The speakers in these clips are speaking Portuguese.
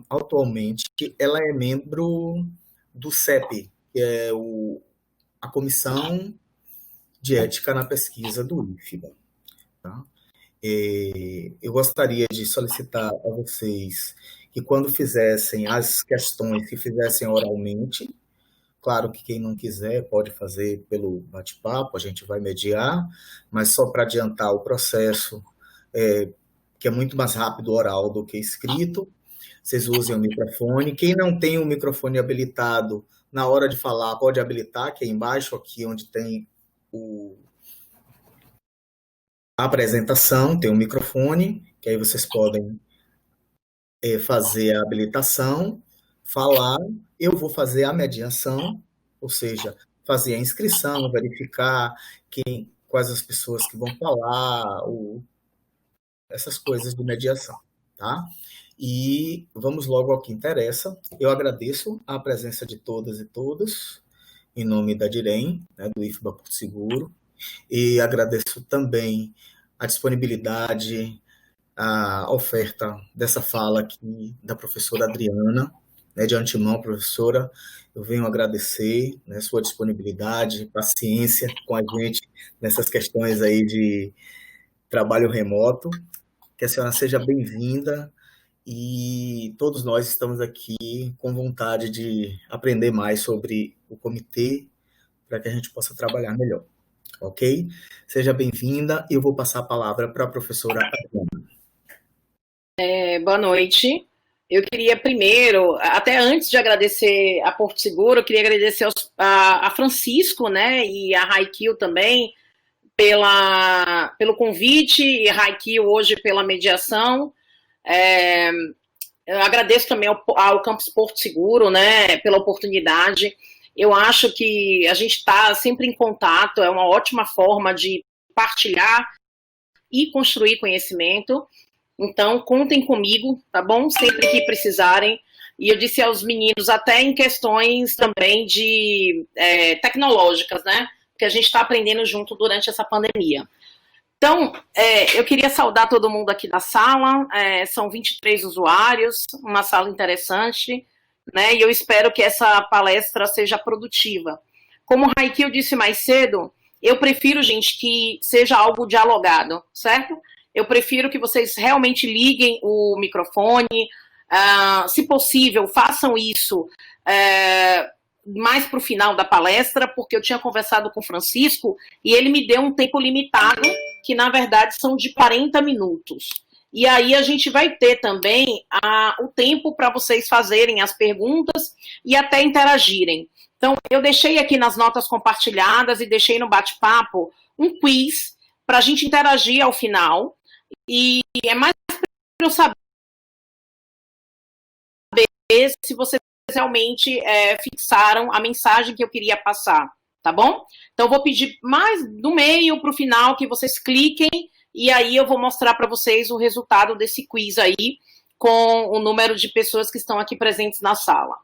atualmente, ela é membro do CEP, que é a Comissão de Ética na Pesquisa do IFBA. Tá? Eu gostaria de solicitar a vocês que, quando fizessem as questões, que fizessem oralmente. Claro que quem não quiser pode fazer pelo bate-papo, a gente vai mediar, mas só para adiantar o processo, que é muito mais rápido oral do que escrito, vocês usem o microfone. Quem não tem o microfone habilitado, na hora de falar, pode habilitar, que é embaixo, aqui onde tem a apresentação, tem um microfone, que aí vocês podem fazer a habilitação, falar. Eu vou fazer a mediação, ou seja, fazer a inscrição, verificar quais as pessoas que vão falar, essas coisas de mediação, tá? E vamos logo ao que interessa. Eu agradeço a presença de todas e todos, em nome da DIREM, né, do IFBA Porto Seguro, e agradeço também a disponibilidade, a oferta dessa fala aqui da professora Adriana, né, de antemão, professora, eu venho agradecer, né, sua disponibilidade, paciência com a gente nessas questões aí de trabalho remoto, que a senhora seja bem-vinda, e todos nós estamos aqui com vontade de aprender mais sobre o comitê, para que a gente possa trabalhar melhor, ok? Seja bem-vinda, e eu vou passar a palavra para a professora Adriana. Boa noite. Eu queria primeiro, até antes de agradecer a Porto Seguro, eu queria agradecer a Francisco, né, e a Raikil também, pelo convite, e a Raikil hoje pela mediação. Eu agradeço também ao Campus Porto Seguro, né, pela oportunidade. Eu acho que a gente está sempre em contato, é uma ótima forma de partilhar e construir conhecimento. Então, contem comigo, tá bom? Sempre que precisarem. E eu disse aos meninos, até em questões também de tecnológicas, né? Que a gente está aprendendo junto durante essa pandemia. Então, eu queria saudar todo mundo aqui da sala. São 23 usuários, uma sala interessante, né? E eu espero que essa palestra seja produtiva. Como o Raikil disse mais cedo, eu prefiro, gente, que seja algo dialogado, certo? Eu prefiro que vocês realmente liguem o microfone, se possível, façam isso mais para o final da palestra, porque eu tinha conversado com o Francisco e ele me deu um tempo limitado, que na verdade são de 40 minutos. E aí a gente vai ter também o tempo para vocês fazerem as perguntas e até interagirem. Então, eu deixei aqui nas notas compartilhadas e deixei no bate-papo um quiz para a gente interagir ao final. E é mais para eu saber se vocês realmente fixaram a mensagem que eu queria passar, tá bom? Então, eu vou pedir mais do meio para o final que vocês cliquem e aí eu vou mostrar para vocês o resultado desse quiz aí com o número de pessoas que estão aqui presentes na sala.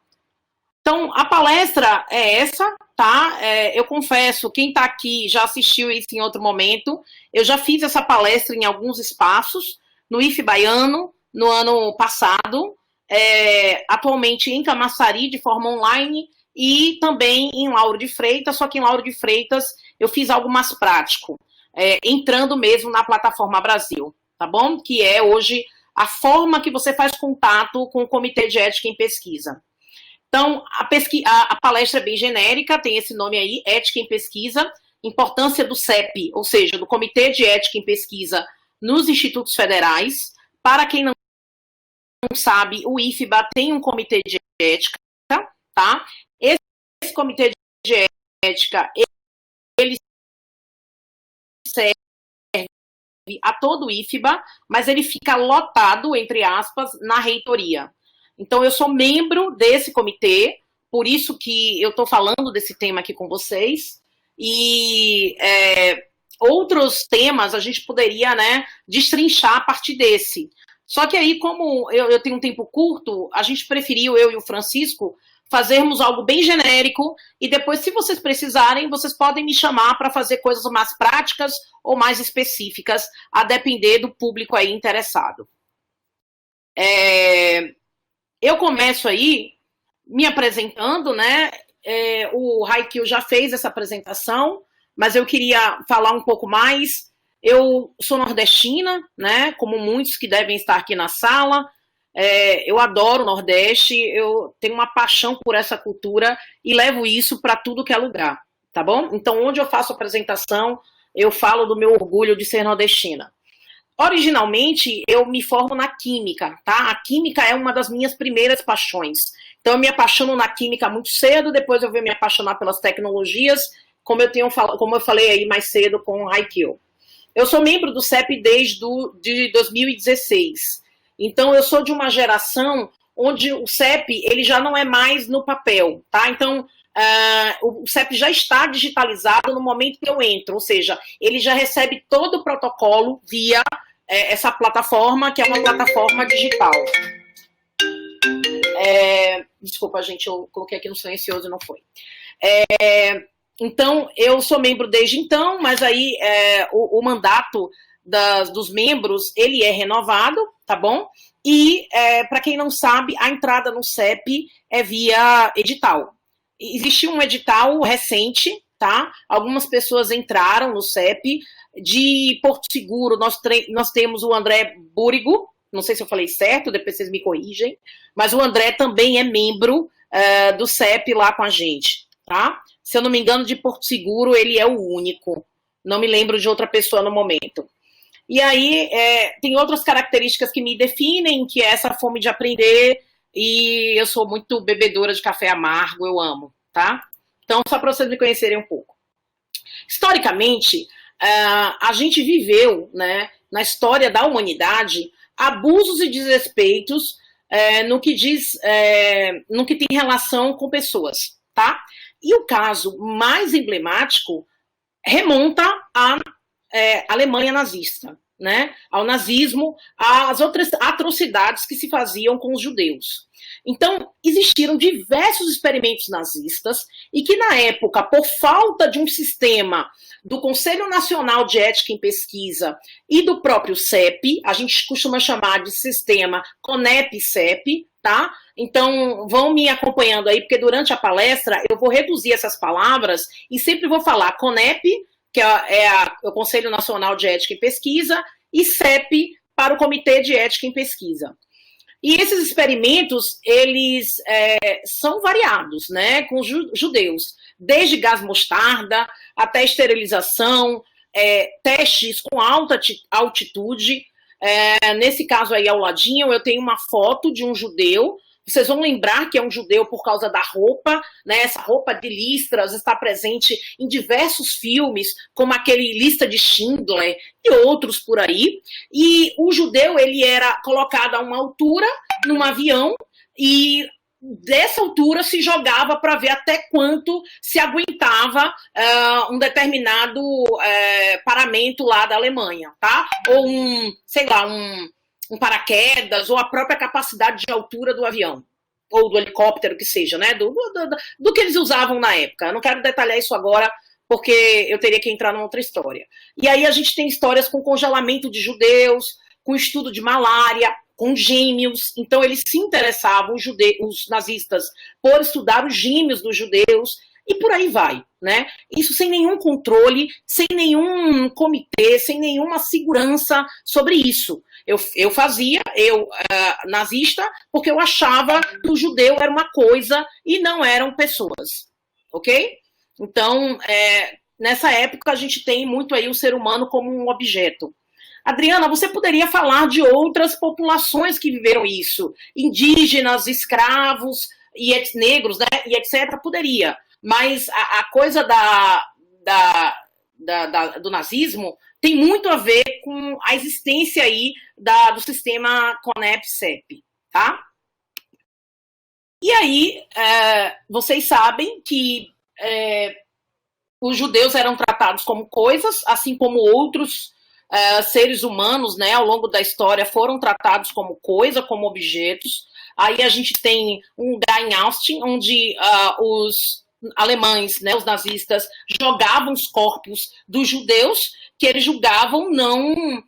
Então, a palestra é essa, tá? Eu confesso, quem está aqui já assistiu isso em outro momento. Eu já fiz essa palestra em alguns espaços, no IFBaiano, no ano passado, atualmente em Camaçari, de forma online, e também em Lauro de Freitas, só que em Lauro de Freitas eu fiz algo mais prático, entrando mesmo na plataforma Brasil, tá bom? Que é hoje a forma que você faz contato com o Comitê de Ética em Pesquisa. Então, a palestra é bem genérica, tem esse nome aí, Ética em Pesquisa, importância do CEP, ou seja, do Comitê de Ética em Pesquisa nos Institutos Federais. Para quem não sabe, o IFBA tem um Comitê de Ética, tá? Esse Comitê de Ética, ele serve a todo o IFBA, mas ele fica lotado, entre aspas, na reitoria. Então, eu sou membro desse comitê, por isso que eu estou falando desse tema aqui com vocês, e outros temas a gente poderia, né, destrinchar a partir desse. Só que aí, como eu tenho um tempo curto, a gente preferiu, eu e o Francisco, fazermos algo bem genérico, e depois, se vocês precisarem, vocês podem me chamar para fazer coisas mais práticas ou mais específicas, a depender do público aí interessado. eu começo aí me apresentando, né? O Haikyuu já fez essa apresentação, mas eu queria falar um pouco mais. Eu sou nordestina, né? Como muitos que devem estar aqui na sala. Eu adoro o Nordeste, eu tenho uma paixão por essa cultura e levo isso para tudo que é lugar, tá bom? Então, onde eu faço apresentação, eu falo do meu orgulho de ser nordestina. Originalmente, eu me formo na química, tá? A química é uma das minhas primeiras paixões. Então, eu me apaixono na química muito cedo, depois eu venho me apaixonar pelas tecnologias, como eu falei aí mais cedo com o Haikyuu. Eu sou membro do CEP desde de 2016. Então, eu sou de uma geração onde o CEP ele já não é mais no papel, tá? Então, o CEP já está digitalizado no momento que eu entro, ou seja, ele já recebe todo o protocolo via essa plataforma, que é uma plataforma digital. Desculpa, gente, eu coloquei aqui no silencioso e não foi. Então, eu sou membro desde então, mas aí o mandato dos membros, ele é renovado, tá bom? E, para quem não sabe, a entrada no CEP é via edital. Existe um edital recente, tá? Algumas pessoas entraram no CEP. De Porto Seguro, nós temos o André Búrigo, não sei se eu falei certo, depois vocês me corrigem, mas o André também é membro do CEP lá com a gente, tá? Se eu não me engano, de Porto Seguro, ele é o único. Não me lembro de outra pessoa no momento. E aí, tem outras características que me definem, que é essa fome de aprender, e eu sou muito bebedora de café amargo, eu amo, tá? Então, só para vocês me conhecerem um pouco. Historicamente, a gente viveu, né, na história da humanidade, abusos e desrespeitos no que tem relação com pessoas, tá? E o caso mais emblemático remonta à Alemanha nazista, né? Ao nazismo, às outras atrocidades que se faziam com os judeus. Então, existiram diversos experimentos nazistas e que, na época, por falta de um sistema do Conselho Nacional de Ética em Pesquisa e do próprio CEP, a gente costuma chamar de sistema CONEP-CEP, tá? Então, vão me acompanhando aí, porque durante a palestra eu vou reduzir essas palavras e sempre vou falar CONEP, que o Conselho Nacional de Ética em Pesquisa, e CEP, para o Comitê de Ética em Pesquisa. E esses experimentos, eles são variados, né, com os judeus, desde gás mostarda até esterilização, testes com alta altitude. Nesse caso aí ao ladinho, eu tenho uma foto de um judeu. Vocês vão lembrar que é um judeu por causa da roupa, né? Essa roupa de listras está presente em diversos filmes, como aquele Lista de Schindler e outros por aí. E o judeu, ele era colocado a uma altura num avião e dessa altura se jogava para ver até quanto se aguentava um determinado paramento lá da Alemanha, tá? Ou um paraquedas, ou a própria capacidade de altura do avião, ou do helicóptero, que seja, né? Do que eles usavam na época. Eu não quero detalhar isso agora, porque eu teria que entrar numa outra história. E aí a gente tem histórias com congelamento de judeus, com estudo de malária, com gêmeos. Então eles se interessavam, os nazistas, por estudar os gêmeos dos judeus, e por aí vai, né? Isso sem nenhum controle, sem nenhum comitê, sem nenhuma segurança sobre isso. Eu fazia, nazista, porque eu achava que o judeu era uma coisa e não eram pessoas, ok? Então, nessa época, a gente tem muito aí o ser humano como um objeto. Adriana, você poderia falar de outras populações que viveram isso? Indígenas, escravos, e negros, né? E etc. Poderia. Mas a coisa do nazismo tem muito a ver com a existência aí do sistema CONEP-CEP, tá? E aí, vocês sabem que os judeus eram tratados como coisas, assim como outros seres humanos, né, ao longo da história, foram tratados como coisa, como objetos. Aí a gente tem um lugar em Austin, onde os alemães, né, os nazistas, jogavam os corpos dos judeus que eles julgavam não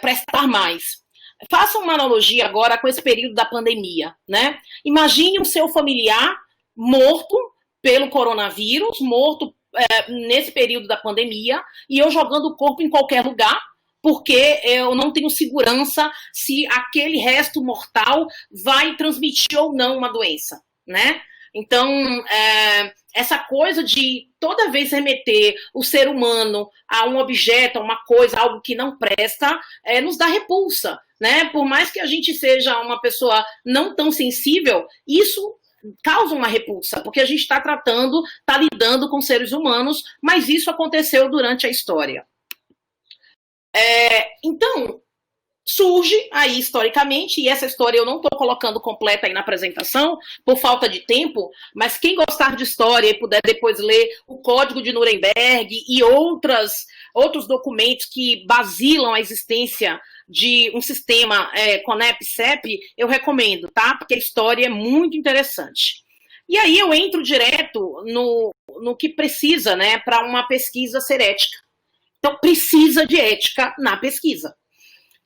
prestar mais. Faça uma analogia agora com esse período da pandemia, né? Imagine o seu familiar morto pelo coronavírus, morto nesse período da pandemia, e eu jogando o corpo em qualquer lugar, porque eu não tenho segurança se aquele resto mortal vai transmitir ou não uma doença, né? Então, essa coisa de toda vez remeter o ser humano a um objeto, a uma coisa, algo que não presta, nos dá repulsa, né? Por mais que a gente seja uma pessoa não tão sensível, isso causa uma repulsa, porque a gente está tratando, está lidando com seres humanos, mas isso aconteceu durante a história. Então, surge aí historicamente, e essa história eu não estou colocando completa aí na apresentação, por falta de tempo, mas quem gostar de história e puder depois ler o Código de Nuremberg e outros documentos que basilam a existência de um sistema CONEP-CEP, eu recomendo, tá? Porque a história é muito interessante. E aí eu entro direto no que precisa, né, para uma pesquisa ser ética. Então, precisa de ética na pesquisa.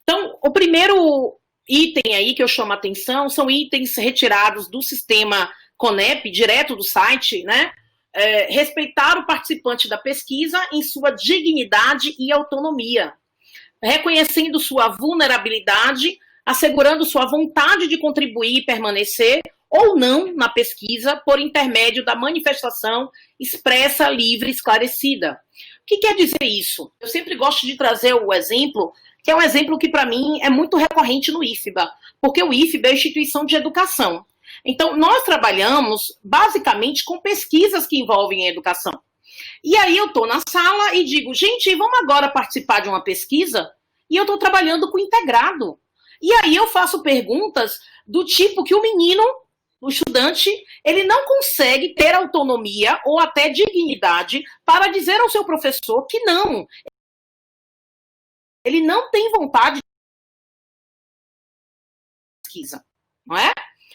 Então, o primeiro item aí que eu chamo a atenção são itens retirados do sistema CONEP, direto do site, né? Respeitar o participante da pesquisa em sua dignidade e autonomia, reconhecendo sua vulnerabilidade, assegurando sua vontade de contribuir e permanecer ou não na pesquisa por intermédio da manifestação expressa, livre, esclarecida. O que quer dizer isso? Eu sempre gosto de trazer o exemplo, que é um exemplo que para mim é muito recorrente no IFBA, porque o IFBA é a instituição de educação. Então, nós trabalhamos basicamente com pesquisas que envolvem a educação. E aí eu estou na sala e digo, gente, vamos agora participar de uma pesquisa? E eu estou trabalhando com integrado. E aí eu faço perguntas do tipo que o menino, o estudante, ele não consegue ter autonomia ou até dignidade para dizer ao seu professor que não. Ele não tem vontade de pesquisa, não é?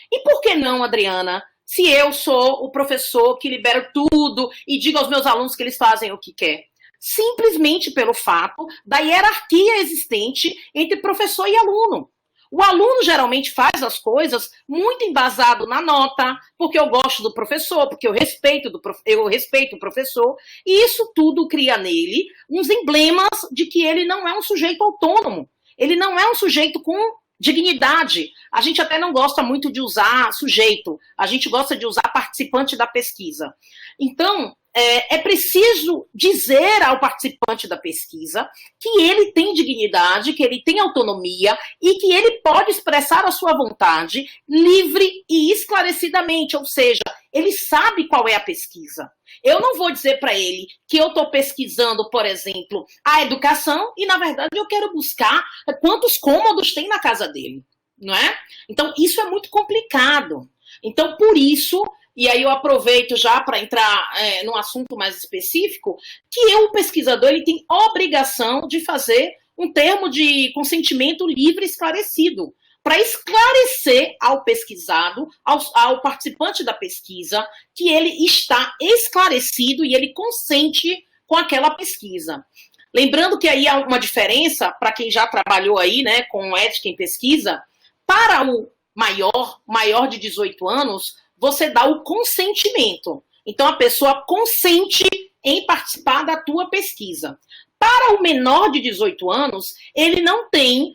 E por que não, Adriana? Se eu sou o professor que libera tudo e digo aos meus alunos que eles fazem o que quer. Simplesmente pelo fato da hierarquia existente entre professor e aluno. O aluno geralmente faz as coisas muito embasado na nota, porque eu gosto do professor, porque eu respeito o professor, e isso tudo cria nele uns emblemas de que ele não é um sujeito autônomo, ele não é um sujeito com dignidade. A gente até não gosta muito de usar sujeito, a gente gosta de usar participante da pesquisa. Então, é preciso dizer ao participante da pesquisa que ele tem dignidade, que ele tem autonomia e que ele pode expressar a sua vontade livre e esclarecidamente, ou seja, ele sabe qual é a pesquisa. Eu não vou dizer para ele que eu estou pesquisando, por exemplo, a educação e, na verdade, eu quero buscar quantos cômodos tem na casa dele, não é? Então, isso é muito complicado. Então, por isso, e aí eu aproveito já para entrar num assunto mais específico, que o pesquisador ele tem obrigação de fazer um termo de consentimento livre e esclarecido, para esclarecer ao pesquisado, ao participante da pesquisa, que ele está esclarecido e ele consente com aquela pesquisa. Lembrando que aí há uma diferença, para quem já trabalhou aí, né, com ética em pesquisa, para o maior de 18 anos, você dá o consentimento. Então, a pessoa consente em participar da tua pesquisa. Para o menor de 18 anos, ele não tem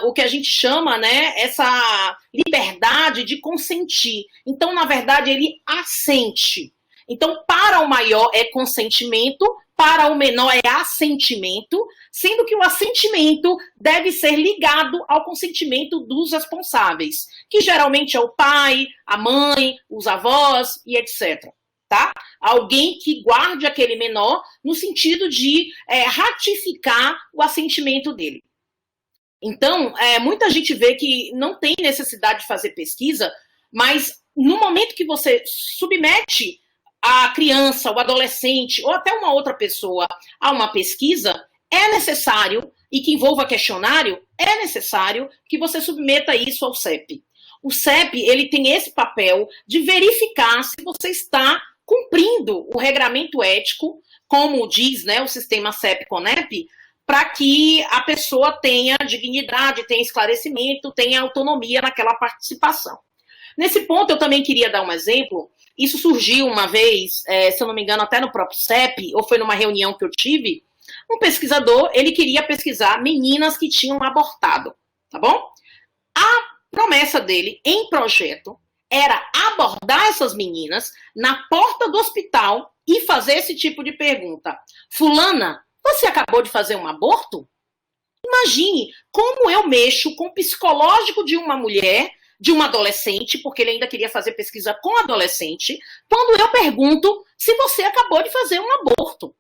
o que a gente chama, né, essa liberdade de consentir. Então, na verdade, ele assente. Então, para o maior é consentimento, para o menor é assentimento, sendo que o assentimento deve ser ligado ao consentimento dos responsáveis, que geralmente é o pai, a mãe, os avós e etc. Tá? Alguém que guarde aquele menor no sentido de ratificar o assentimento dele. Então, muita gente vê que não tem necessidade de fazer pesquisa, mas no momento que você submete a criança, o adolescente ou até uma outra pessoa a uma pesquisa, é necessário, e que envolva questionário, é necessário que você submeta isso ao CEP. O CEP, ele tem esse papel de verificar se você está cumprindo o regramento ético, como diz, né, o sistema CEP-CONEP, para que a pessoa tenha dignidade, tenha esclarecimento, tenha autonomia naquela participação. Nesse ponto, eu também queria dar um exemplo. Isso surgiu uma vez, se eu não me engano, até no próprio CEP, ou foi numa reunião que eu tive. Um pesquisador, ele queria pesquisar meninas que tinham abortado, tá bom? A promessa dele, em projeto, era abordar essas meninas na porta do hospital e fazer esse tipo de pergunta. Fulana, você acabou de fazer um aborto? Imagine como eu mexo com o psicológico de uma mulher, de uma adolescente, porque ele ainda queria fazer pesquisa com adolescente, quando eu pergunto se você acabou de fazer um aborto.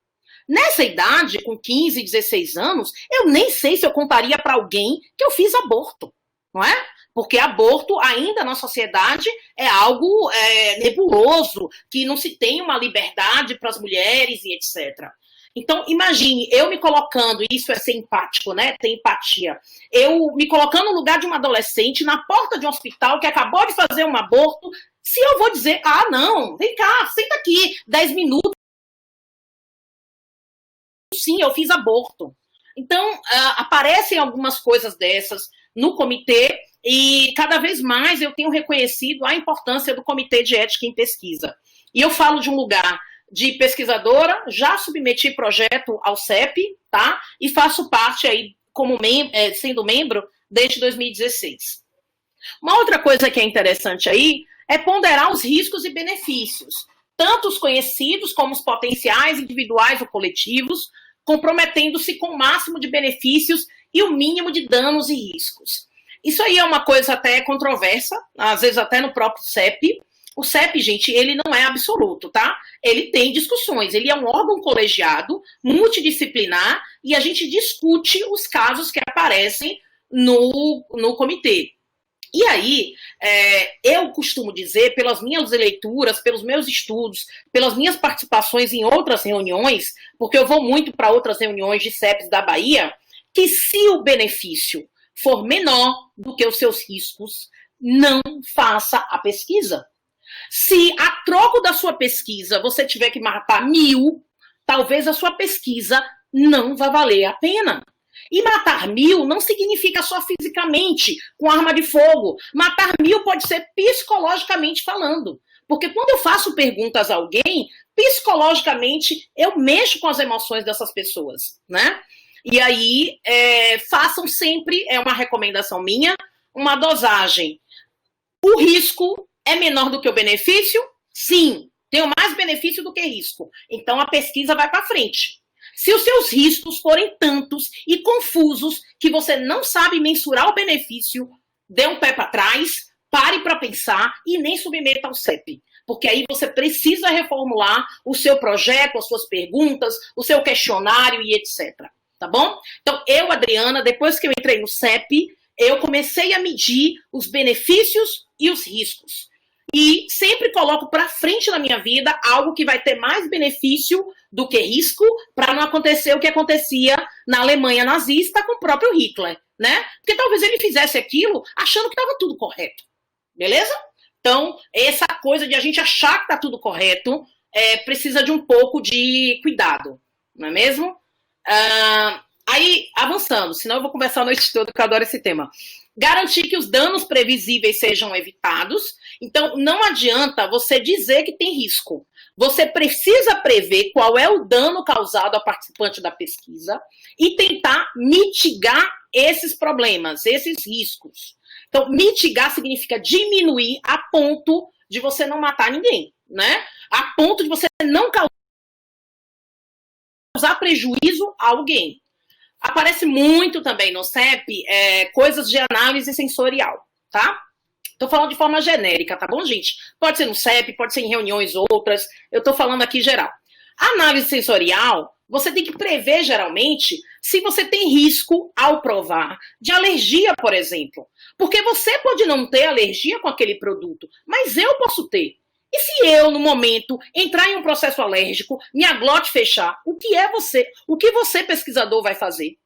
Nessa idade, com 15, 16 anos, eu nem sei se eu contaria para alguém que eu fiz aborto, não é? Porque aborto, ainda na sociedade, é algo nebuloso, que não se tem uma liberdade para as mulheres e etc. Então, imagine, eu me colocando, isso é ser empático, né? Ter empatia. Eu me colocando no lugar de uma adolescente, na porta de um hospital que acabou de fazer um aborto, se eu vou dizer, não, vem cá, senta aqui, 10 minutos, sim, eu fiz aborto. Então, aparecem algumas coisas dessas no comitê e cada vez mais eu tenho reconhecido a importância do Comitê de Ética em Pesquisa. E eu falo de um lugar de pesquisadora, já submeti projeto ao CEP, tá? E faço parte aí, sendo membro, desde 2016. Uma outra coisa que é interessante aí é ponderar os riscos e benefícios, tanto os conhecidos como os potenciais, individuais ou coletivos, comprometendo-se com o máximo de benefícios e o mínimo de danos e riscos. Isso aí é uma coisa até controversa, às vezes até no próprio CEP. O CEP, gente, ele não é absoluto, tá? Ele tem discussões, ele é um órgão colegiado, multidisciplinar, e a gente discute os casos que aparecem no comitê. E aí, eu costumo dizer, pelas minhas leituras, pelos meus estudos, pelas minhas participações em outras reuniões, porque eu vou muito para outras reuniões de CEPs da Bahia, que se o benefício for menor do que os seus riscos, não faça a pesquisa. Se a troco da sua pesquisa você tiver que matar 1000, talvez a sua pesquisa não vá valer a pena. E matar 1000 não significa só fisicamente, com arma de fogo. Matar 1000 pode ser psicologicamente falando. Porque quando eu faço perguntas a alguém, psicologicamente eu mexo com as emoções dessas pessoas, né? E aí, façam sempre, é uma recomendação minha, uma dosagem. O risco é menor do que o benefício? Sim, tem mais benefício do que risco. Então a pesquisa vai para frente. Se os seus riscos forem tantos e confusos que você não sabe mensurar o benefício, dê um pé para trás, pare para pensar e nem submeta ao CEP. Porque aí você precisa reformular o seu projeto, as suas perguntas, o seu questionário e etc. Tá bom? Então, eu, Adriana, depois que eu entrei no CEP, eu comecei a medir os benefícios e os riscos. E sempre coloco para frente na minha vida algo que vai ter mais benefício do que risco, para não acontecer o que acontecia na Alemanha nazista com o próprio Hitler, né? Porque talvez ele fizesse aquilo achando que estava tudo correto. Beleza? Então, essa coisa de a gente achar que está tudo correto precisa de um pouco de cuidado, não é mesmo? Aí, avançando, senão eu vou conversar a noite toda, que eu adoro esse tema. Garantir que os danos previsíveis sejam evitados. Então, não adianta você dizer que tem risco. Você precisa prever qual é o dano causado ao participante da pesquisa e tentar mitigar esses problemas, esses riscos. Então, mitigar significa diminuir a ponto de você não matar ninguém, né? A ponto de você não causar prejuízo a alguém. Aparece muito também no CEP coisas de análise sensorial, tá? Estou falando de forma genérica, tá bom, gente? Pode ser no CEP, pode ser em reuniões outras, eu estou falando aqui geral. A análise sensorial, você tem que prever, geralmente, se você tem risco ao provar de alergia, por exemplo. Porque você pode não ter alergia com aquele produto, mas eu posso ter. E se eu, no momento, entrar em um processo alérgico, minha glote fechar, o que você, pesquisador, vai fazer?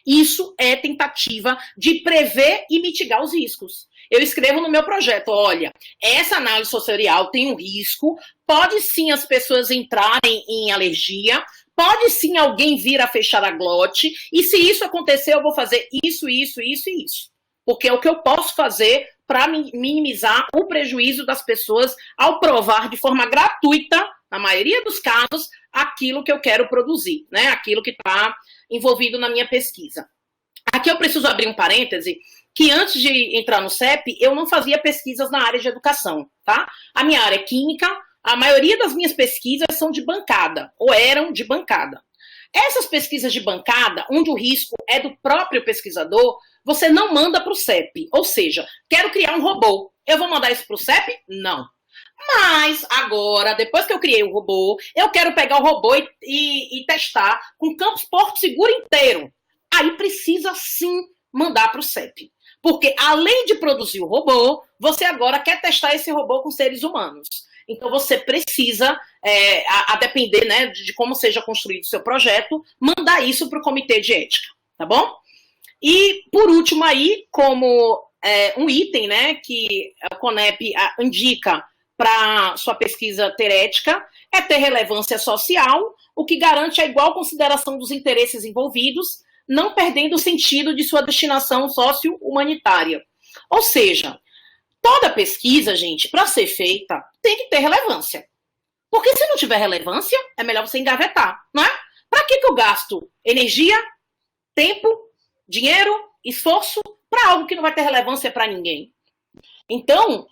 Isso é tentativa de prever e mitigar os riscos. Eu escrevo no meu projeto, olha, essa análise sensorial tem um risco, pode sim as pessoas entrarem em alergia, Pode sim alguém vir a fechar a glote, e se isso acontecer, eu vou fazer isso, isso, isso e isso. Porque é o que eu posso fazer para minimizar o prejuízo das pessoas ao provar de forma gratuita, na maioria dos casos, aquilo que eu quero produzir, né? Aquilo que está envolvido na minha pesquisa. Aqui eu preciso abrir um parêntese, que antes de entrar no CEP, eu não fazia pesquisas na área de educação, tá? A minha área é química, a maioria das minhas pesquisas são de bancada, ou eram de bancada. Essas pesquisas de bancada, onde o risco é do próprio pesquisador, você não manda para o CEP. Ou seja, quero criar um robô. Eu vou mandar isso para o CEP? Não. Mas agora, depois que eu criei o robô, eu quero pegar o robô e testar com campus Porto Seguro inteiro. Aí precisa sim mandar para o CEP. Porque além de produzir o robô, você agora quer testar esse robô com seres humanos. Então você precisa, a depender, né, de como seja construído o seu projeto, mandar isso para o comitê de ética, tá bom? E por último aí, como um item, né, que a CONEP indica para sua pesquisa ter ética, é ter relevância social, o que garante a igual consideração dos interesses envolvidos, não perdendo o sentido de sua destinação socio-humanitária. Ou seja, toda pesquisa, gente, para ser feita, tem que ter relevância. Porque se não tiver relevância, é melhor você engavetar, não é? Para que eu gasto energia, tempo, dinheiro, esforço para algo que não vai ter relevância para ninguém? Então,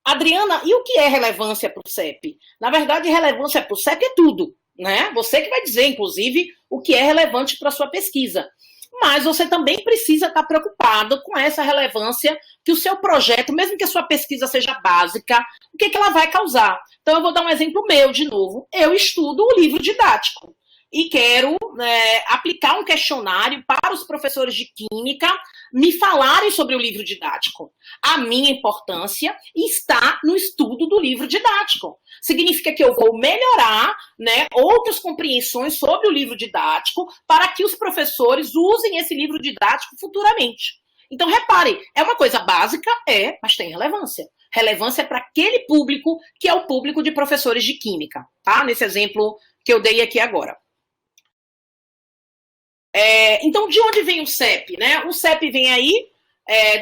Adriana, e o que é relevância para o CEP? Na verdade, relevância para o CEP é tudo, né? Você que vai dizer, inclusive, o que é relevante para a sua pesquisa. Mas você também precisa estar preocupado com essa relevância que o seu projeto, mesmo que a sua pesquisa seja básica, o que ela vai causar. Então, eu vou dar um exemplo meu, de novo. Eu estudo o livro didático e quero aplicar um questionário para os professores de química me falarem sobre o livro didático. A minha importância está no estudo do livro didático. Significa que eu vou melhorar, né, outras compreensões sobre o livro didático para que os professores usem esse livro didático futuramente. Então, repare, é uma coisa básica, mas tem relevância. Relevância para aquele público que é o público de professores de química, tá? Nesse exemplo que eu dei aqui agora. Então, de onde vem o CEP, né? O CEP vem aí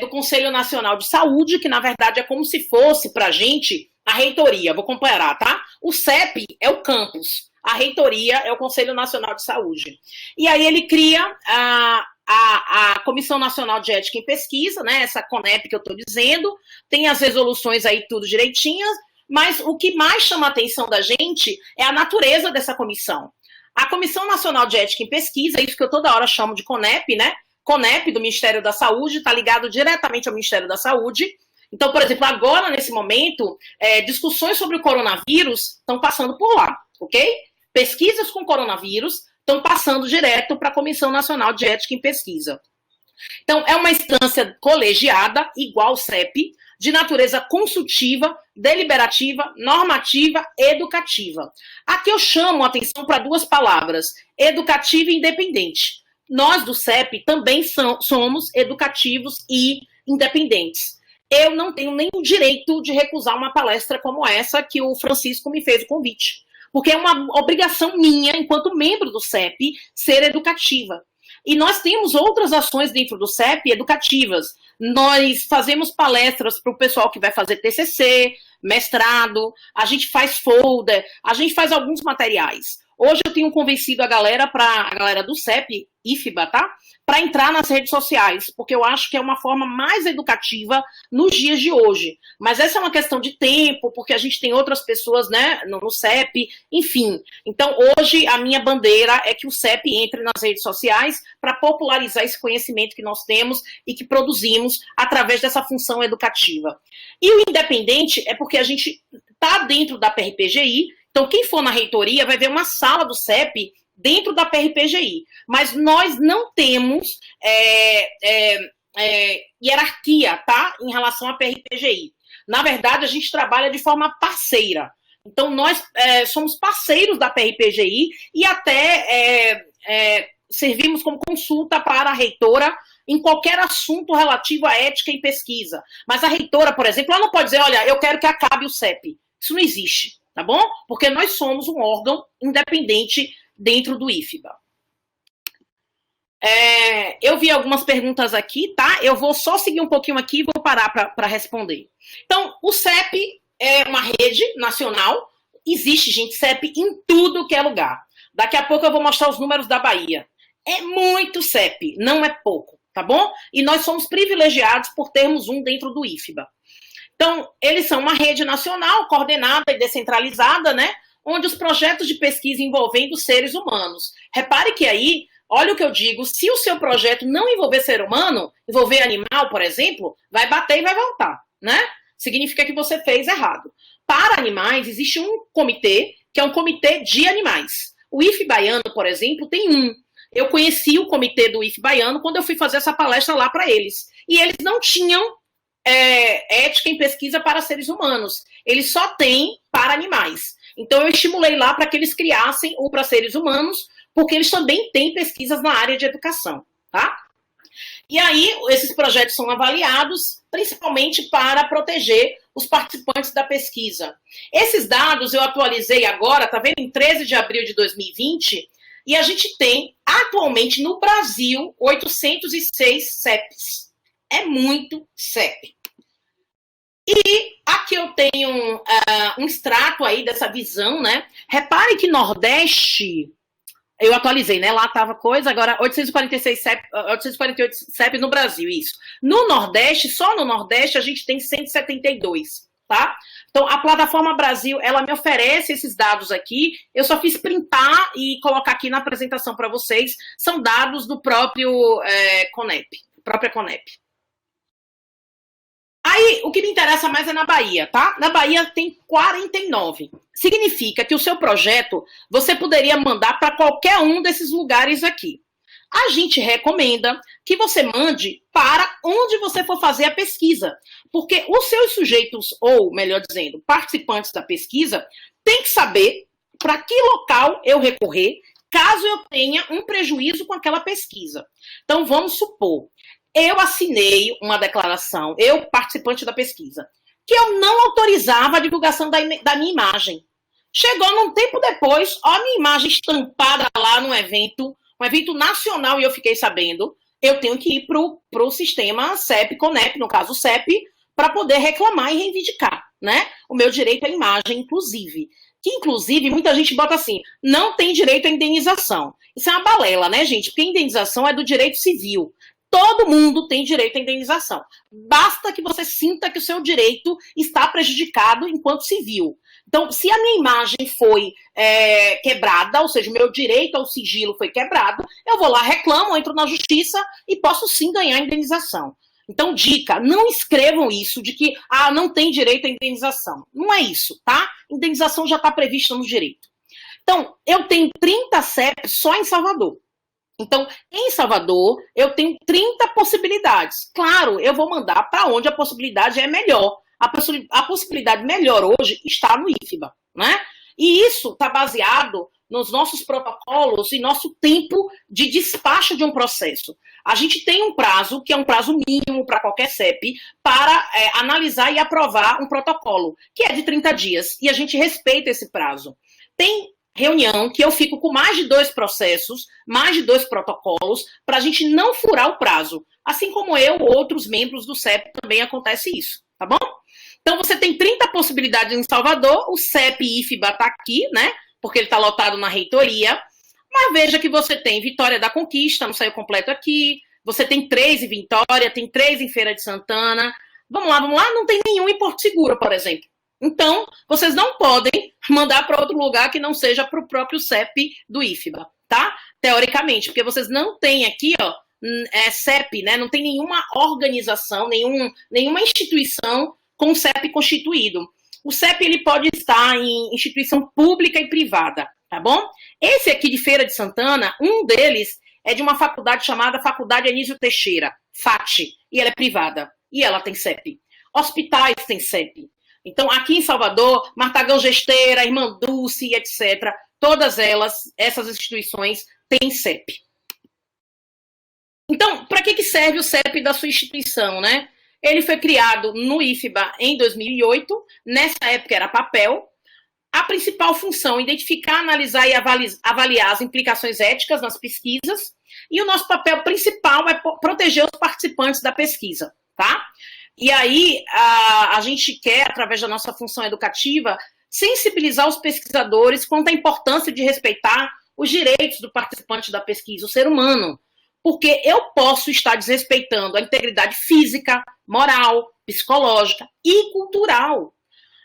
do Conselho Nacional de Saúde, que na verdade é como se fosse para a gente a reitoria. Vou comparar, tá? O CEP é o campus, a reitoria é o Conselho Nacional de Saúde. E aí ele cria a Comissão Nacional de Ética em Pesquisa, né? Essa CONEP que eu estou dizendo, tem as resoluções aí tudo direitinhas, mas o que mais chama a atenção da gente é a natureza dessa comissão. A Comissão Nacional de Ética em Pesquisa, isso que eu toda hora chamo de CONEP, né? CONEP, do Ministério da Saúde, está ligado diretamente ao Ministério da Saúde. Então, por exemplo, agora, nesse momento, discussões sobre o coronavírus estão passando por lá, ok? Pesquisas com coronavírus estão passando direto para a Comissão Nacional de Ética em Pesquisa. Então, é uma instância colegiada, igual ao CEP, de natureza consultiva, deliberativa, normativa, educativa. Aqui eu chamo a atenção para duas palavras, educativa e independente. Nós do CEP também somos educativos e independentes. Eu não tenho nem o direito de recusar uma palestra como essa que o Francisco me fez o convite, porque é uma obrigação minha, enquanto membro do CEP, ser educativa. E nós temos outras ações dentro do CEP educativas. Nós fazemos palestras para o pessoal que vai fazer TCC, mestrado, a gente faz folder, a gente faz alguns materiais. Hoje eu tenho convencido a galera do CEP, IFBA, tá? Para entrar nas redes sociais, porque eu acho que é uma forma mais educativa nos dias de hoje. Mas essa é uma questão de tempo, porque a gente tem outras pessoas, né, no CEP, enfim. Então, hoje, a minha bandeira é que o CEP entre nas redes sociais para popularizar esse conhecimento que nós temos e que produzimos através dessa função educativa. E o independente é porque a gente está dentro da PRPGI. Então, quem for na reitoria vai ver uma sala do CEP dentro da PRPGI. Mas nós não temos hierarquia, tá? Em relação à PRPGI. Na verdade, a gente trabalha de forma parceira. Então, nós somos parceiros da PRPGI e até servimos como consulta para a reitora em qualquer assunto relativo à ética em pesquisa. Mas a reitora, por exemplo, ela não pode dizer, olha, eu quero que acabe o CEP. Isso não existe. Tá bom? Porque nós somos um órgão independente dentro do IFBA. Eu vi algumas perguntas aqui, tá? Eu vou só seguir um pouquinho aqui e vou parar para responder. Então, o CEP é uma rede nacional. Existe, gente, CEP em tudo que é lugar. Daqui a pouco eu vou mostrar os números da Bahia. É muito CEP, não é pouco, tá bom? E nós somos privilegiados por termos um dentro do IFBA. Então, eles são uma rede nacional, coordenada e descentralizada, né? Onde os projetos de pesquisa envolvendo seres humanos. Repare que aí, olha o que eu digo, se o seu projeto não envolver ser humano, envolver animal, por exemplo, vai bater e vai voltar, né? Significa que você fez errado. Para animais, existe um comitê, que é um comitê de animais. O IF baiano, por exemplo, tem um. Eu conheci o comitê do IF baiano quando eu fui fazer essa palestra lá para eles. E eles não tinham ética em pesquisa para seres humanos. Eles só têm para animais. Então, eu estimulei lá para que eles criassem o para seres humanos, porque eles também têm pesquisas na área de educação, tá? E aí, esses projetos são avaliados, principalmente para proteger os participantes da pesquisa. Esses dados eu atualizei agora, tá vendo? Em 13 de abril de 2020, e a gente tem, atualmente, no Brasil, 806 CEPs. É muito CEP. E aqui eu tenho um extrato aí dessa visão, né? Repare que Nordeste, eu atualizei, né? Lá estava coisa, agora 846 CEP, 848 CEPs no Brasil, isso. No Nordeste, só no Nordeste, a gente tem 172, tá? Então, a plataforma Brasil, ela me oferece esses dados aqui, eu só fiz printar e colocar aqui na apresentação para vocês, são dados do próprio CONEP, própria CONEP. Aí, o que me interessa mais é na Bahia, tá? Na Bahia tem 49. Significa que o seu projeto, você poderia mandar para qualquer um desses lugares aqui. A gente recomenda que você mande para onde você for fazer a pesquisa. Porque os seus sujeitos, ou melhor dizendo, participantes da pesquisa, têm que saber para que local eu recorrer, caso eu tenha um prejuízo com aquela pesquisa. Então, vamos supor, eu assinei uma declaração, eu, participante da pesquisa, que eu não autorizava a divulgação da minha imagem. Chegou num tempo depois, ó, a minha imagem estampada lá num evento, um evento nacional, e eu fiquei sabendo, eu tenho que ir para o sistema CEP, CONEP, no caso CEP, para poder reclamar e reivindicar, né? O meu direito à imagem, inclusive. Que, inclusive, muita gente bota assim, não tem direito à indenização. Isso é uma balela, né, gente? Porque a indenização é do direito civil. Todo mundo tem direito à indenização. Basta que você sinta que o seu direito está prejudicado enquanto civil. Então, se a minha imagem foi quebrada, ou seja, o meu direito ao sigilo foi quebrado, eu vou lá, reclamo, entro na justiça e posso sim ganhar indenização. Então, dica, não escrevam isso de que não tem direito à indenização. Não é isso, tá? Indenização já está prevista no direito. Então, eu tenho 30 CEPs só em Salvador. Então, em Salvador, eu tenho 30 possibilidades. Claro, eu vou mandar para onde a possibilidade é melhor. A possibilidade melhor hoje está no IFBA, né? E isso está baseado nos nossos protocolos e nosso tempo de despacho de um processo. A gente tem um prazo, que é um prazo mínimo para qualquer CEP, para analisar e aprovar um protocolo, que é de 30 dias, e a gente respeita esse prazo. Tem reunião que eu fico com mais de 2 processos, mais de 2 protocolos, para a gente não furar o prazo. Assim como eu, outros membros do CEP, também acontece isso, tá bom? Então, você tem 30 possibilidades em Salvador, o CEP IFBA está aqui, né? Porque ele está lotado na reitoria. Mas veja que você tem Vitória da Conquista, não saiu completo aqui. Você tem 3 em Vitória, tem 3 em Feira de Santana. Vamos lá, não tem nenhum em Porto Seguro, por exemplo. Então, vocês não podem mandar para outro lugar que não seja para o próprio CEP do IFBA, tá? Teoricamente, porque vocês não têm aqui, ó, CEP, né? Não tem nenhuma organização, nenhuma instituição com CEP constituído. O CEP, ele pode estar em instituição pública e privada, tá bom? Esse aqui de Feira de Santana, um deles é de uma faculdade chamada Faculdade Anísio Teixeira, FAT, e ela é privada, e ela tem CEP. Hospitais têm CEP. Então, aqui em Salvador, Martagão Gesteira, Irmã Dulce, etc., todas elas, essas instituições, têm CEP. Então, para que serve o CEP da sua instituição, né? Ele foi criado no IFBA em 2008, nessa época era papel, A principal função, identificar, analisar e avaliar as implicações éticas nas pesquisas, e o nosso papel principal é proteger os participantes da pesquisa, tá? E aí, a gente quer, através da nossa função educativa, sensibilizar os pesquisadores quanto à importância de respeitar os direitos do participante da pesquisa, o ser humano, porque eu posso estar desrespeitando a integridade física, moral, psicológica e cultural.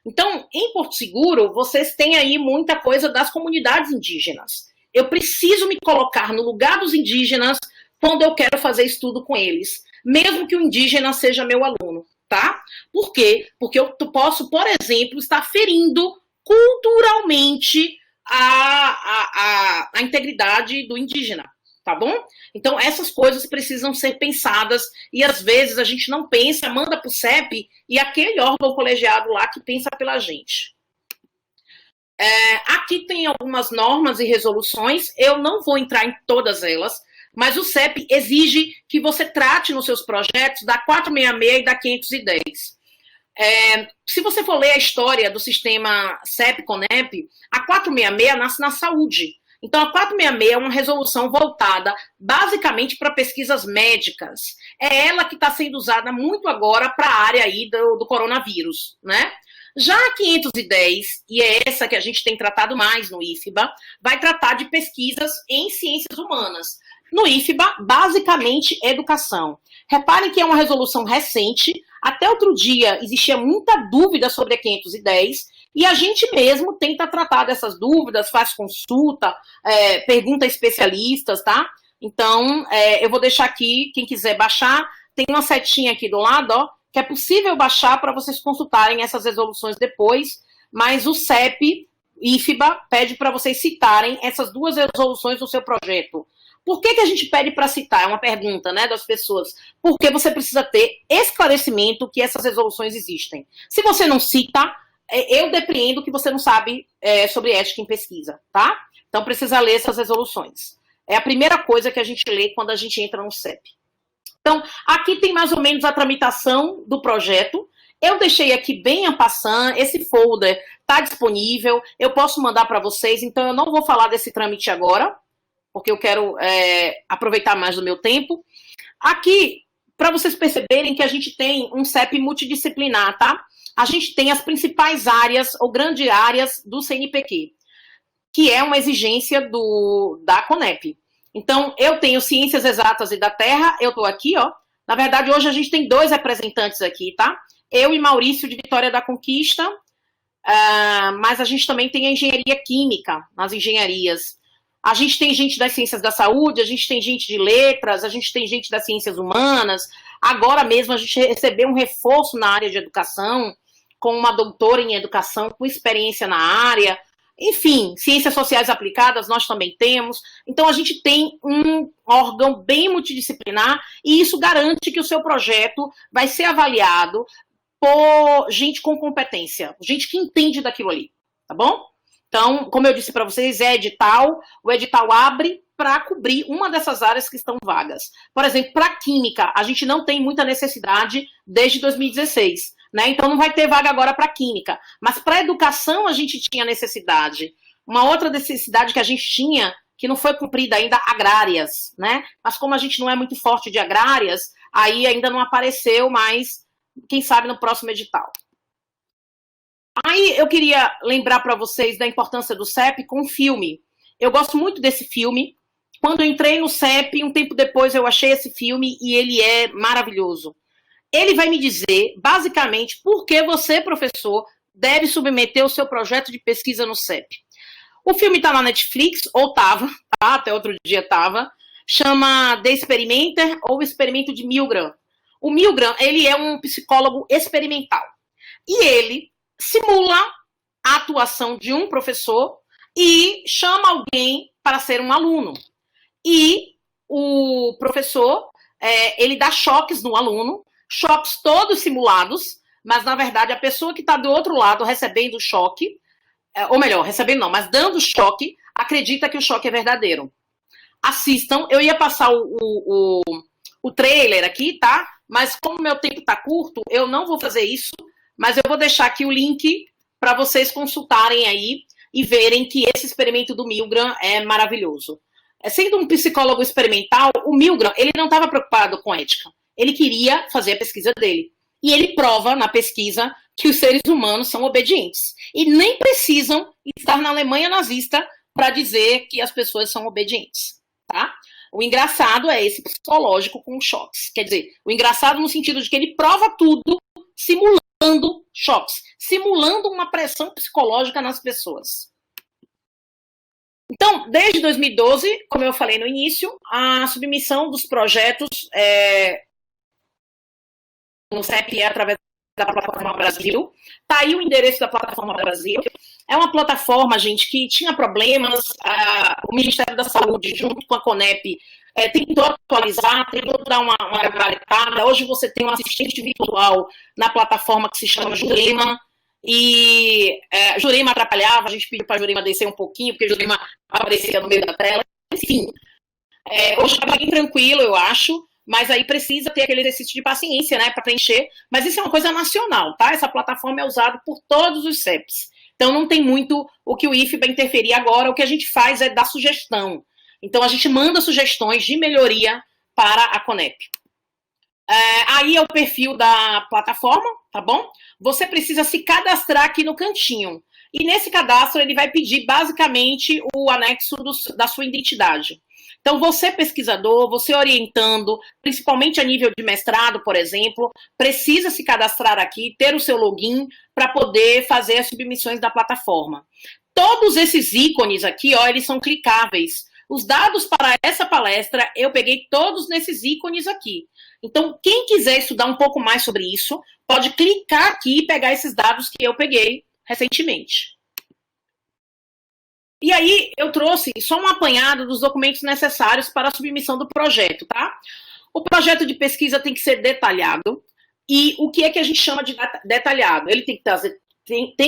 Então, em Porto Seguro, vocês têm aí muita coisa das comunidades indígenas. Eu preciso me colocar no lugar dos indígenas quando eu quero fazer estudo com eles, mesmo que o indígena seja meu aluno, tá? Por quê? Porque eu posso, por exemplo, estar ferindo culturalmente a integridade do indígena, tá bom? Então, essas coisas precisam ser pensadas e, às vezes, a gente não pensa, manda para o CEP e aquele órgão colegiado lá que pensa pela gente. Aqui tem algumas normas e resoluções, eu não vou entrar em todas elas, mas o CEP exige que você trate nos seus projetos da 466 e da 510. Se você for ler a história do sistema CEP-CONEP, a 466 nasce na saúde. Então, a 466 é uma resolução voltada basicamente para pesquisas médicas. É ela que está sendo usada muito agora para a área aí do coronavírus, né? Já a 510, e é essa que a gente tem tratado mais no IFBA, vai tratar de pesquisas em ciências humanas. No IFBA, basicamente, educação. Reparem que é uma resolução recente. Até outro dia existia muita dúvida sobre a 510, e a gente mesmo tenta tratar dessas dúvidas, faz consulta, pergunta a especialistas, tá? Então, eu vou deixar aqui, quem quiser baixar, tem uma setinha aqui do lado, ó, que é possível baixar para vocês consultarem essas resoluções depois, mas o CEP, IFBA, pede para vocês citarem essas duas resoluções no seu projeto. Por que a gente pede para citar? É uma pergunta, né, das pessoas. Porque você precisa ter esclarecimento que essas resoluções existem. Se você não cita, eu depreendo que você não sabe sobre ética em pesquisa, tá? Então precisa ler essas resoluções. É a primeira coisa que a gente lê quando a gente entra no CEP. Então, aqui tem mais ou menos a tramitação do projeto. Eu deixei aqui bem en passant, esse folder está disponível, eu posso mandar para vocês, então eu não vou falar desse trâmite agora, porque eu quero aproveitar mais do meu tempo. Aqui, para vocês perceberem que a gente tem um CEP multidisciplinar, tá? A gente tem as principais áreas, ou grandes áreas do CNPq, que é uma exigência da CONEP. Então, eu tenho Ciências Exatas e da Terra, eu estou aqui, ó. Na verdade, hoje a gente tem 2 representantes aqui, tá? Eu e Maurício de Vitória da Conquista, mas a gente também tem a Engenharia Química, nas engenharias. A gente tem gente das Ciências da Saúde, a gente tem gente de Letras, a gente tem gente das Ciências Humanas. Agora mesmo a gente recebeu um reforço na área de educação, com uma doutora em educação, com experiência na área. Enfim, ciências sociais aplicadas nós também temos. Então, a gente tem um órgão bem multidisciplinar e isso garante que o seu projeto vai ser avaliado por gente com competência, gente que entende daquilo ali, tá bom? Então, como eu disse para vocês, edital, o edital abre para cobrir uma dessas áreas que estão vagas. Por exemplo, para química, a gente não tem muita necessidade desde 2016. Né? Então não vai ter vaga agora para química, mas para educação a gente tinha necessidade. Uma outra necessidade que a gente tinha, que não foi cumprida ainda, agrárias, né? Mas como a gente não é muito forte de agrárias, aí ainda não apareceu, mas quem sabe no próximo edital. Aí eu queria lembrar para vocês da importância do CEP com um filme. Eu gosto muito desse filme. Quando eu entrei no CEP, um tempo depois eu achei esse filme e ele é maravilhoso. Ele vai me dizer, basicamente, por que você, professor, deve submeter o seu projeto de pesquisa no CEP. O filme está na Netflix, ou estava, tá? Até outro dia estava, chama The Experimenter, ou Experimento de Milgram. O Milgram, ele é um psicólogo experimental. E ele simula a atuação de um professor e chama alguém para ser um aluno. E o professor, ele dá choques no aluno, choques todos simulados, mas, na verdade, a pessoa que está do outro lado recebendo o choque, ou melhor, recebendo não, mas dando choque, acredita que o choque é verdadeiro. Assistam, eu ia passar o trailer aqui, tá? Mas como meu tempo está curto, eu não vou fazer isso, mas eu vou deixar aqui o link para vocês consultarem aí e verem que esse experimento do Milgram é maravilhoso. Sendo um psicólogo experimental, o Milgram, ele não estava preocupado com ética. Ele queria fazer a pesquisa dele. E ele prova na pesquisa que os seres humanos são obedientes. E nem precisam estar na Alemanha nazista para dizer que as pessoas são obedientes, tá? O engraçado é esse psicológico com choques. Quer dizer, o engraçado no sentido de que ele prova tudo simulando choques, simulando uma pressão psicológica nas pessoas. Então, desde 2012, como eu falei no início, a submissão dos projetos no CEP é através da Plataforma Brasil. Tá aí o endereço da Plataforma Brasil. É uma plataforma, gente, que tinha problemas. O Ministério da Saúde, junto com a CONEP, tentou atualizar, tentou dar uma gabaritada. Hoje você tem um assistente virtual na plataforma que se chama Jurema. E Jurema atrapalhava, a gente pediu para a Jurema descer um pouquinho, porque Jurema aparecia no meio da tela. Enfim, hoje está bem tranquilo, eu acho. Mas aí precisa ter aquele exercício de paciência, né, para preencher. Mas isso é uma coisa nacional, tá? Essa plataforma é usada por todos os CEPs. Então não tem muito o que o IFE vai interferir agora. O que a gente faz é dar sugestão. Então a gente manda sugestões de melhoria para a CONEP. Aí é o perfil da plataforma, tá bom? Você precisa se cadastrar aqui no cantinho. E nesse cadastro ele vai pedir basicamente o anexo da sua identidade. Então, você pesquisador, você orientando, principalmente a nível de mestrado, por exemplo, precisa se cadastrar aqui, ter o seu login para poder fazer as submissões da plataforma. Todos esses ícones aqui, ó, eles são clicáveis. Os dados para essa palestra, eu peguei todos nesses ícones aqui. Então, quem quiser estudar um pouco mais sobre isso, pode clicar aqui e pegar esses dados que eu peguei recentemente. E aí, eu trouxe só um apanhado dos documentos necessários para a submissão do projeto, tá? O projeto de pesquisa tem que ser detalhado. E o que é que a gente chama de detalhado? Ele tem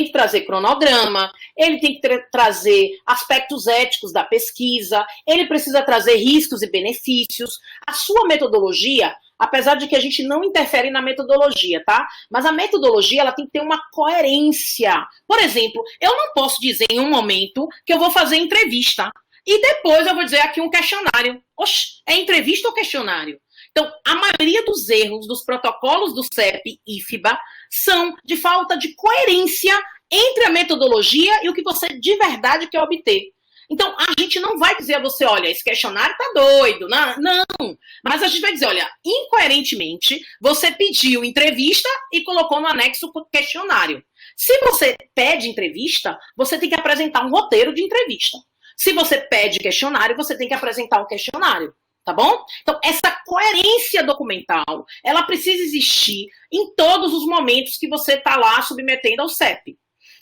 que trazer cronograma, ele tem que trazer aspectos éticos da pesquisa, ele precisa trazer riscos e benefícios. A sua metodologia, apesar de que a gente não interfere na metodologia, tá? Mas a metodologia, ela tem que ter uma coerência. Por exemplo, eu não posso dizer em um momento que eu vou fazer entrevista e depois eu vou dizer aqui um questionário. Oxe, é entrevista ou questionário? Então, a maioria dos erros dos protocolos do CEP e IFBA são de falta de coerência entre a metodologia e o que você de verdade quer obter. Então, a gente não vai dizer a você, olha, esse questionário tá doido. Não. Mas a gente vai dizer, olha, incoerentemente, você pediu entrevista e colocou no anexo o questionário. Se você pede entrevista, você tem que apresentar um roteiro de entrevista. Se você pede questionário, você tem que apresentar um questionário. Tá bom? Então, essa coerência documental, ela precisa existir em todos os momentos que você está lá submetendo ao CEP.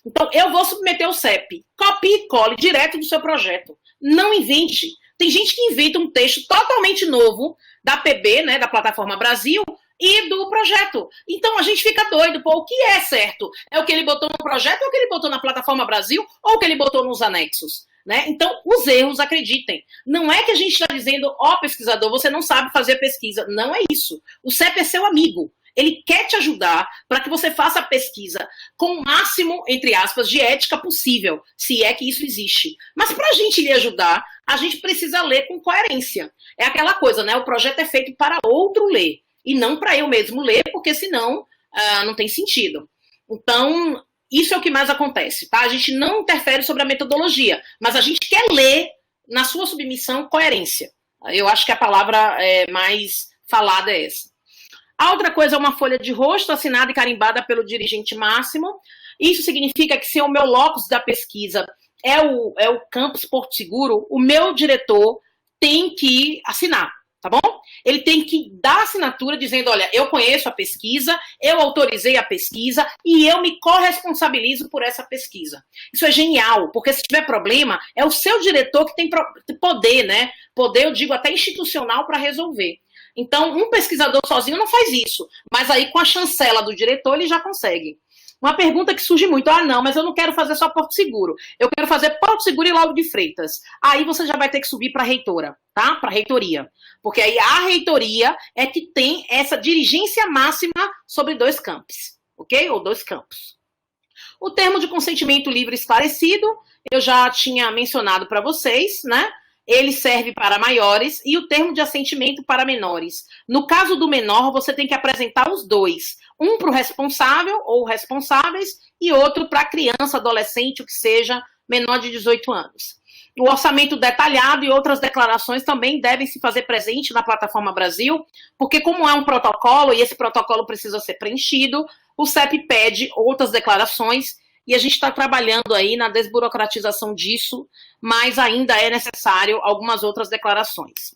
Então, eu vou submeter o CEP. Copie e cole direto do seu projeto. Não invente. Tem gente que inventa um texto totalmente novo da PB, né, da Plataforma Brasil, e do projeto. Então, a gente fica doido. Pô, o que é certo? É o que ele botou no projeto, ou o que ele botou na Plataforma Brasil, ou o que ele botou nos anexos? Né? Então, os erros, acreditem. Não é que a gente está dizendo, ó, pesquisador, você não sabe fazer pesquisa. Não é isso. O CEP é seu amigo. Ele quer te ajudar para que você faça a pesquisa com o máximo, entre aspas, de ética possível, se é que isso existe. Mas para a gente lhe ajudar, a gente precisa ler com coerência. É aquela coisa, né? O projeto é feito para outro ler, e não para eu mesmo ler, porque senão não tem sentido. Então, isso é o que mais acontece, tá? A gente não interfere sobre a metodologia, mas a gente quer ler na sua submissão coerência. Eu acho que a palavra mais falada é essa. A outra coisa é uma folha de rosto assinada e carimbada pelo dirigente máximo. Isso significa que se o meu locus da pesquisa é o campus Porto Seguro, o meu diretor tem que assinar, tá bom? Ele tem que dar assinatura dizendo, olha, eu conheço a pesquisa, eu autorizei a pesquisa e eu me corresponsabilizo por essa pesquisa. Isso é genial, porque se tiver problema, é o seu diretor que tem poder, né? Poder, eu digo, até institucional para resolver. Então, um pesquisador sozinho não faz isso, mas aí com a chancela do diretor ele já consegue. Uma pergunta que surge muito, não, mas eu não quero fazer só Porto Seguro, eu quero fazer Porto Seguro e Lauro de Freitas. Aí você já vai ter que subir para a reitora, tá? Para a reitoria. Porque aí a reitoria é que tem essa dirigência máxima sobre 2 campos, ok? Ou 2 campos. O termo de consentimento livre esclarecido, eu já tinha mencionado para vocês, né? Ele serve para maiores e o termo de assentimento para menores. No caso do menor, você tem que apresentar os dois. Um para o responsável ou responsáveis e outro para a criança, adolescente, o que seja, menor de 18 anos. O orçamento detalhado e outras declarações também devem se fazer presente na Plataforma Brasil, porque como é um protocolo e esse protocolo precisa ser preenchido, o CEP pede outras declarações e a gente está trabalhando aí na desburocratização disso, mas ainda é necessário algumas outras declarações.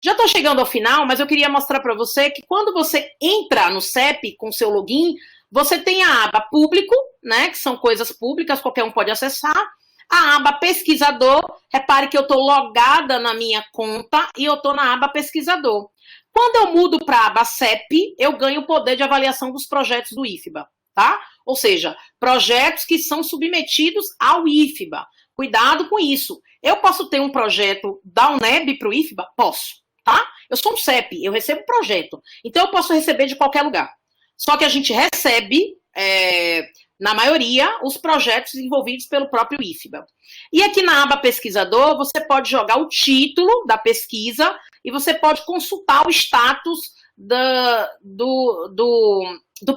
Já estou chegando ao final, mas eu queria mostrar para você que quando você entra no CEP com seu login, você tem a aba público, né, que são coisas públicas, qualquer um pode acessar, a aba pesquisador, repare que eu estou logada na minha conta e eu estou na aba pesquisador. Quando eu mudo para a aba CEP, eu ganho o poder de avaliação dos projetos do IFBA, tá? Ou seja, projetos que são submetidos ao IFBA. Cuidado com isso. Eu posso ter um projeto da UNEB para o IFBA? Posso, tá? Eu sou um CEP, eu recebo projeto. Então eu posso receber de qualquer lugar. Só que a gente recebe, na maioria, os projetos envolvidos pelo próprio IFBA. E aqui na aba pesquisador, você pode jogar o título da pesquisa e você pode consultar o status do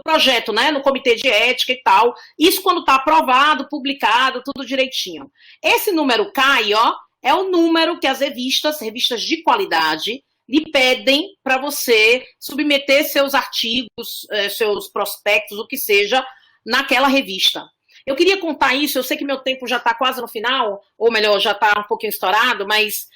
projeto, né, no comitê de ética e tal. Isso quando está aprovado, publicado, tudo direitinho. Esse número CAI, ó, é o número que as revistas de qualidade, lhe pedem para você submeter seus artigos, seus prospectos, o que seja, naquela revista. Eu queria contar isso, eu sei que meu tempo já está quase no final, ou melhor, já está um pouquinho estourado, mas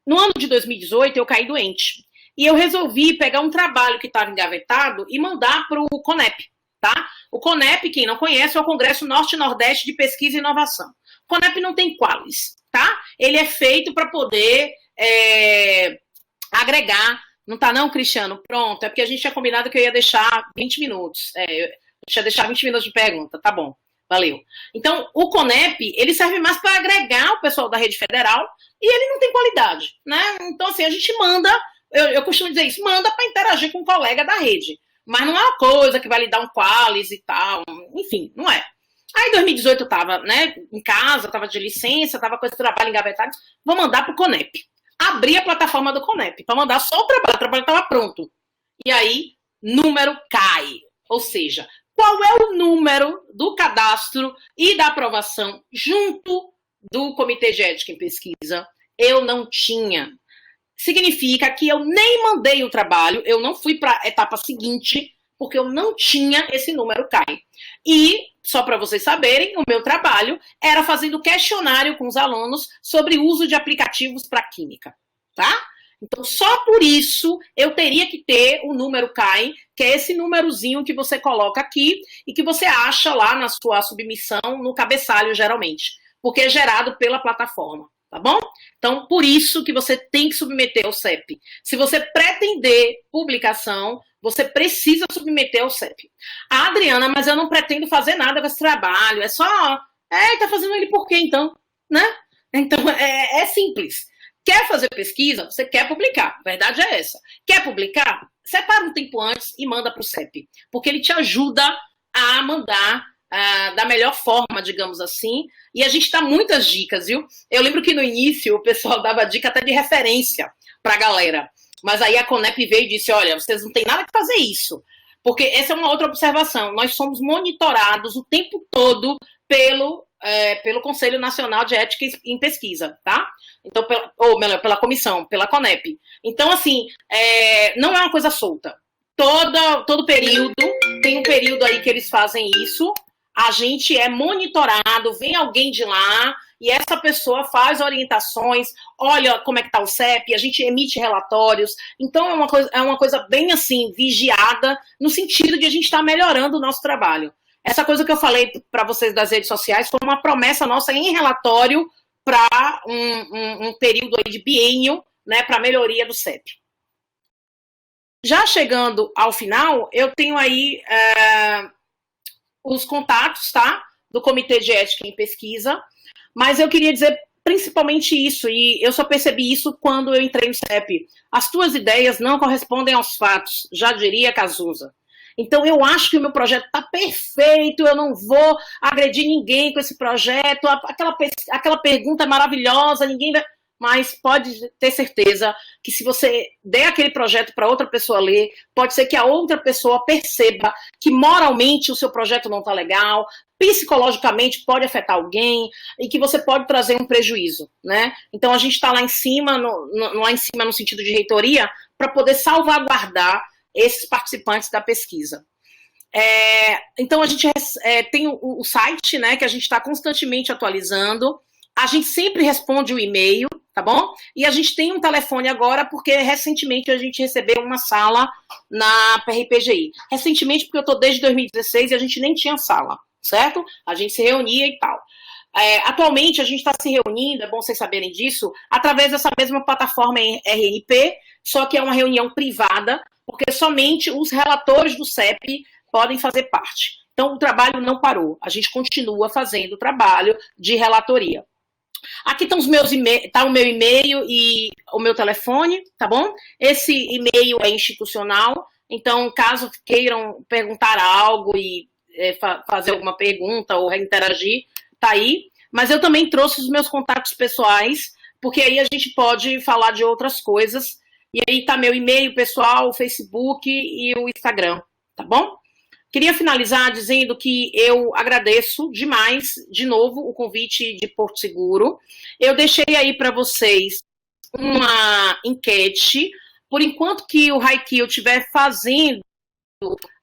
no ano de 2018 eu caí doente. E eu resolvi pegar um trabalho que estava engavetado e mandar para o CONEP, tá? O CONEP, quem não conhece, é o Congresso Norte-Nordeste de Pesquisa e Inovação. O CONEP não tem qualis, tá? Ele é feito para poder agregar. Não tá não, Cristiano? Pronto, é porque a gente tinha combinado que eu ia deixar 20 minutos. Eu tinha deixado 20 minutos de pergunta, tá bom. Valeu. Então, o CONEP, ele serve mais para agregar o pessoal da rede federal e ele não tem qualidade, né? Então, assim, a gente manda, eu costumo dizer isso, manda para interagir com um colega da rede. Mas não é uma coisa que vai lhe dar um qualis e tal, enfim, não é. Aí, em 2018, eu tava, né, em casa, tava de licença, tava com esse trabalho engavetado, vou mandar pro CONEP. Abri a plataforma do CONEP para mandar só o trabalho estava pronto. E aí, número cai. Ou seja, qual é o número do cadastro e da aprovação junto do Comitê de Ética em Pesquisa? Eu não tinha. Significa que eu nem mandei o trabalho, eu não fui para a etapa seguinte, porque eu não tinha esse número CAI. E, só para vocês saberem, o meu trabalho era fazendo questionário com os alunos sobre o uso de aplicativos para química, tá? Então, só por isso, eu teria que ter o número CAI, que é esse númerozinho que você coloca aqui e que você acha lá na sua submissão, no cabeçalho, geralmente, porque é gerado pela plataforma, tá bom? Então, por isso que você tem que submeter ao CEP. Se você pretender publicação, você precisa submeter ao CEP. Ah, Adriana, mas eu não pretendo fazer nada com esse trabalho, é só... tá fazendo ele por quê, então? Né? Então, é simples. Quer fazer pesquisa? Você quer publicar. A verdade é essa. Quer publicar? Separa um tempo antes e manda para o CEP. Porque ele te ajuda a mandar da melhor forma, digamos assim. E a gente dá muitas dicas, viu? Eu lembro que no início o pessoal dava dica até de referência para a galera. Mas aí a CONEP veio e disse, olha, vocês não têm nada que fazer isso. Porque essa é uma outra observação. Nós somos monitorados o tempo todo pelo Conselho Nacional de Ética em Pesquisa, tá? Então, ou melhor, pela comissão, pela CONEP. Então, assim, não é uma coisa solta. Todo período, tem um período aí que eles fazem isso, a gente é monitorado, vem alguém de lá, e essa pessoa faz orientações, olha como é que tá o CEP, a gente emite relatórios. Então, é uma coisa bem, assim, vigiada, no sentido de a gente estar melhorando o nosso trabalho. Essa coisa que eu falei para vocês das redes sociais foi uma promessa nossa em relatório para um período aí de biênio, né, para melhoria do CEP. Já chegando ao final, eu tenho aí os contatos, tá, do Comitê de Ética em Pesquisa, mas eu queria dizer principalmente isso, e eu só percebi isso quando eu entrei no CEP. As tuas ideias não correspondem aos fatos, já diria Cazuza. Então, eu acho que o meu projeto está perfeito, eu não vou agredir ninguém com esse projeto, aquela pergunta é maravilhosa, ninguém vai... Mas pode ter certeza que se você der aquele projeto para outra pessoa ler, pode ser que a outra pessoa perceba que moralmente o seu projeto não está legal, psicologicamente pode afetar alguém e que você pode trazer um prejuízo, né? Então a gente está lá em cima no sentido de reitoria, para poder salvaguardar esses participantes da pesquisa. Então a gente tem o site, né, que a gente está constantemente atualizando. A gente sempre responde o e-mail, tá bom? E a gente tem um telefone agora, porque recentemente a gente recebeu uma sala na PRPGI. Recentemente, porque eu estou desde 2016 e a gente nem tinha sala, certo? A gente se reunia e tal. Atualmente, a gente está se reunindo, é bom vocês saberem disso, através dessa mesma plataforma RNP, só que é uma reunião privada, porque somente os relatores do CEP podem fazer parte. Então, o trabalho não parou. A gente continua fazendo o trabalho de relatoria. Aqui estão tá o meu e-mail e o meu telefone, tá bom? Esse e-mail é institucional, então caso queiram perguntar algo e fazer alguma pergunta ou interagir, tá aí. Mas eu também trouxe os meus contatos pessoais, porque aí a gente pode falar de outras coisas. E aí tá meu e-mail pessoal, o Facebook e o Instagram, tá bom? Queria finalizar dizendo que eu agradeço demais, de novo, o convite de Porto Seguro. Eu deixei aí para vocês uma enquete. Por enquanto que o Raikio estiver fazendo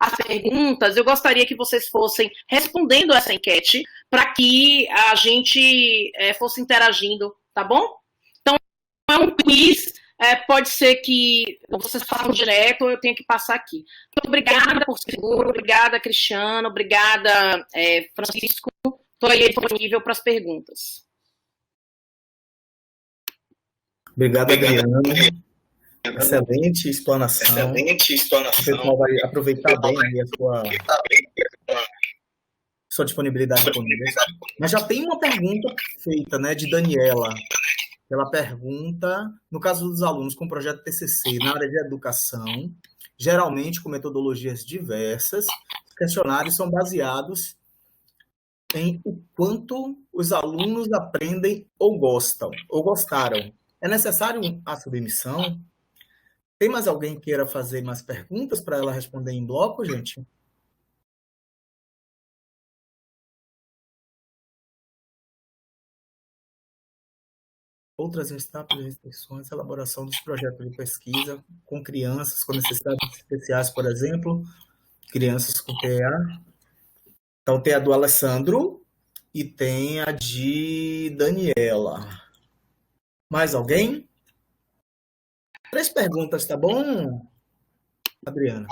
as perguntas, eu gostaria que vocês fossem respondendo essa enquete para que a gente fosse interagindo, tá bom? Então, é um quiz. Pode ser que vocês falam direto ou eu tenha que passar aqui. Muito obrigada por seguro, obrigada, Cristiano, obrigada, Francisco. Estou aí disponível para as perguntas. Obrigado, Adriano. Excelente explanação. O pessoal vai aproveitar bem aí a sua disponibilidade conosco. Mas já tem uma pergunta feita, né, de Daniela. Ela pergunta, no caso dos alunos com projeto TCC na área de educação, geralmente com metodologias diversas, os questionários são baseados em o quanto os alunos aprendem ou gostam, ou gostaram. É necessário a submissão? Tem mais alguém que queira fazer mais perguntas para ela responder em bloco, gente? Outras etapas e restrições, elaboração dos projetos de pesquisa com crianças com necessidades especiais, por exemplo, crianças com TEA. Então, tem a do Alessandro e tem a de Daniela. Mais alguém? 3 perguntas, tá bom, Adriana?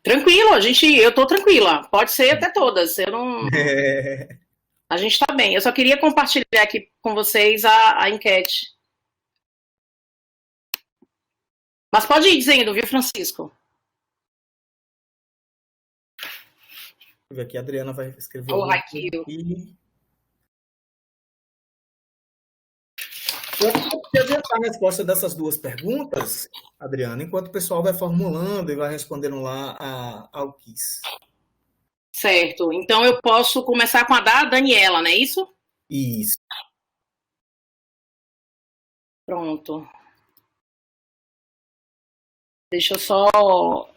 Tranquilo, eu estou tranquila. Pode ser até todas. Eu não... A gente está bem. Eu só queria compartilhar aqui com vocês a enquete. Mas pode ir dizendo, viu, Francisco? Deixa eu ver aqui, a Adriana vai escrever. O Raikio. Eu vou adiantar a resposta dessas 2 perguntas, Adriana, enquanto o pessoal vai formulando e vai respondendo lá ao quiz. Certo. Então eu posso começar com a da Daniela, não é isso? Isso. Pronto. Deixa eu só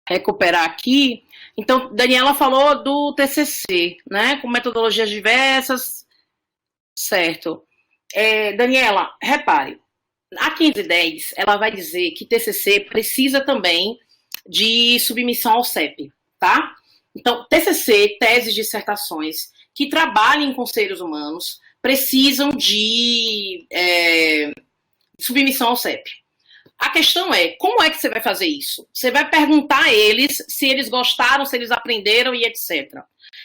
recuperar aqui. Então, Daniela falou do TCC, né? Com metodologias diversas. Certo. Daniela, repare. A 1510, ela vai dizer que TCC precisa também de submissão ao CEP, tá? Então, TCC, teses, dissertações, que trabalhem com seres humanos, precisam de submissão ao CEP. A questão é, como é que você vai fazer isso? Você vai perguntar a eles se eles gostaram, se eles aprenderam e etc.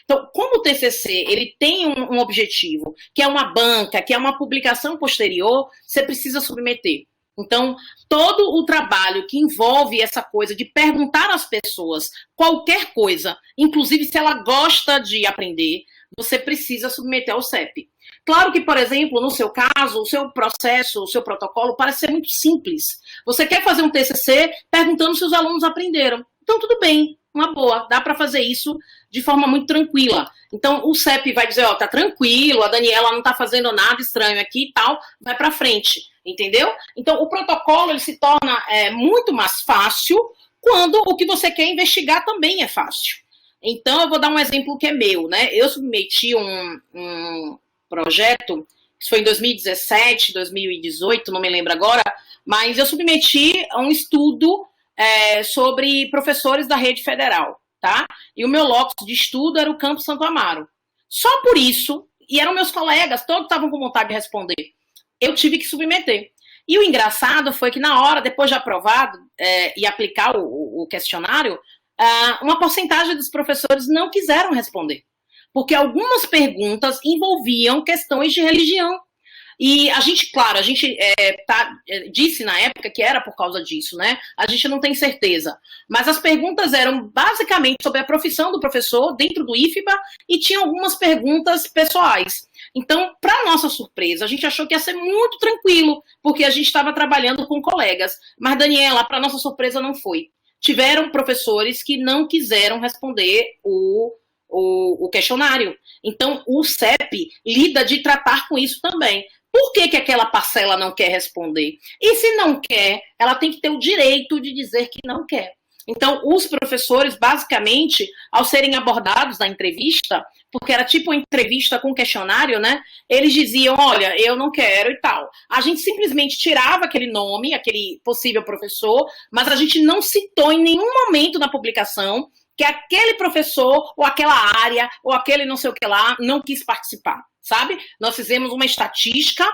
Então, como o TCC ele tem um objetivo, que é uma banca, que é uma publicação posterior, você precisa submeter. Então, todo o trabalho que envolve essa coisa de perguntar às pessoas qualquer coisa, inclusive se ela gosta de aprender, você precisa submeter ao CEP. Claro que, por exemplo, no seu caso, o seu processo, o seu protocolo parece ser muito simples. Você quer fazer um TCC perguntando se os alunos aprenderam. Então, tudo bem, uma boa, dá para fazer isso de forma muito tranquila. Então, o CEP vai dizer, ó, tá tranquilo, a Daniela não tá fazendo nada estranho aqui e tal, vai para frente, entendeu? Então, o protocolo, ele se torna muito mais fácil quando o que você quer investigar também é fácil. Então, eu vou dar um exemplo que é meu, né? Eu submeti um projeto, isso foi em 2017, 2018, não me lembro agora, mas eu submeti um estudo sobre professores da rede federal, tá? E o meu locus de estudo era o Campo Santo Amaro. Só por isso, e eram meus colegas, todos estavam com vontade de responder, eu tive que submeter. E o engraçado foi que na hora, depois de aprovado e aplicar o questionário, uma porcentagem dos professores não quiseram responder. Porque algumas perguntas envolviam questões de religião. E a gente, claro, disse na época que era por causa disso, né? A gente não tem certeza. Mas as perguntas eram basicamente sobre a profissão do professor dentro do IFBA e tinha algumas perguntas pessoais. Então, para nossa surpresa, a gente achou que ia ser muito tranquilo, porque a gente estava trabalhando com colegas. Mas, Daniela, para nossa surpresa, não foi. Tiveram professores que não quiseram responder o questionário. Então, o CEP lida de tratar com isso também. Por que aquela parcela não quer responder? E se não quer, ela tem que ter o direito de dizer que não quer. Então, os professores, basicamente, ao serem abordados na entrevista, porque era tipo uma entrevista com questionário, né? Eles diziam, olha, eu não quero e tal. A gente simplesmente tirava aquele nome, aquele possível professor, mas a gente não citou em nenhum momento na publicação que aquele professor, ou aquela área, ou aquele não sei o que lá, não quis participar, sabe? Nós fizemos uma estatística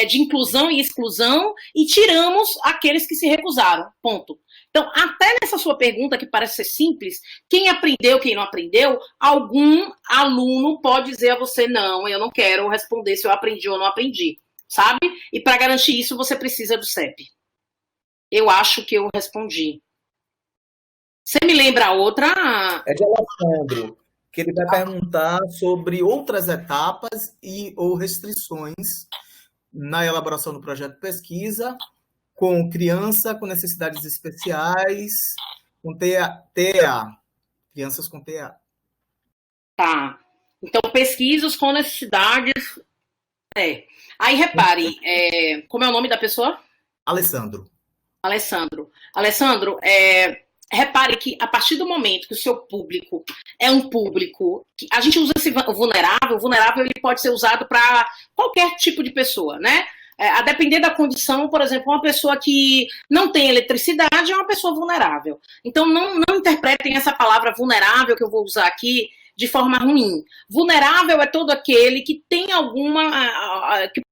de inclusão e exclusão e tiramos aqueles que se recusaram, ponto. Então, até nessa sua pergunta, que parece ser simples, quem aprendeu, quem não aprendeu, algum aluno pode dizer a você, não, eu não quero responder se eu aprendi ou não aprendi, sabe? E para garantir isso, você precisa do CEP. Eu acho que eu respondi. Você me lembra a outra? É de Alessandro, que ele vai perguntar sobre outras etapas ou restrições na elaboração do projeto de pesquisa com criança com necessidades especiais, com TEA, crianças com TEA. Tá. Então, pesquisas com necessidades... Aí, repare, como é o nome da pessoa? Alessandro. Alessandro, repare que a partir do momento que o seu público é um público que a gente usa esse vulnerável ele pode ser usado para qualquer tipo de pessoa, né? A depender da condição, por exemplo, uma pessoa que não tem eletricidade é uma pessoa vulnerável. Então, não interpretem essa palavra vulnerável que eu vou usar aqui de forma ruim. Vulnerável é todo aquele que tem que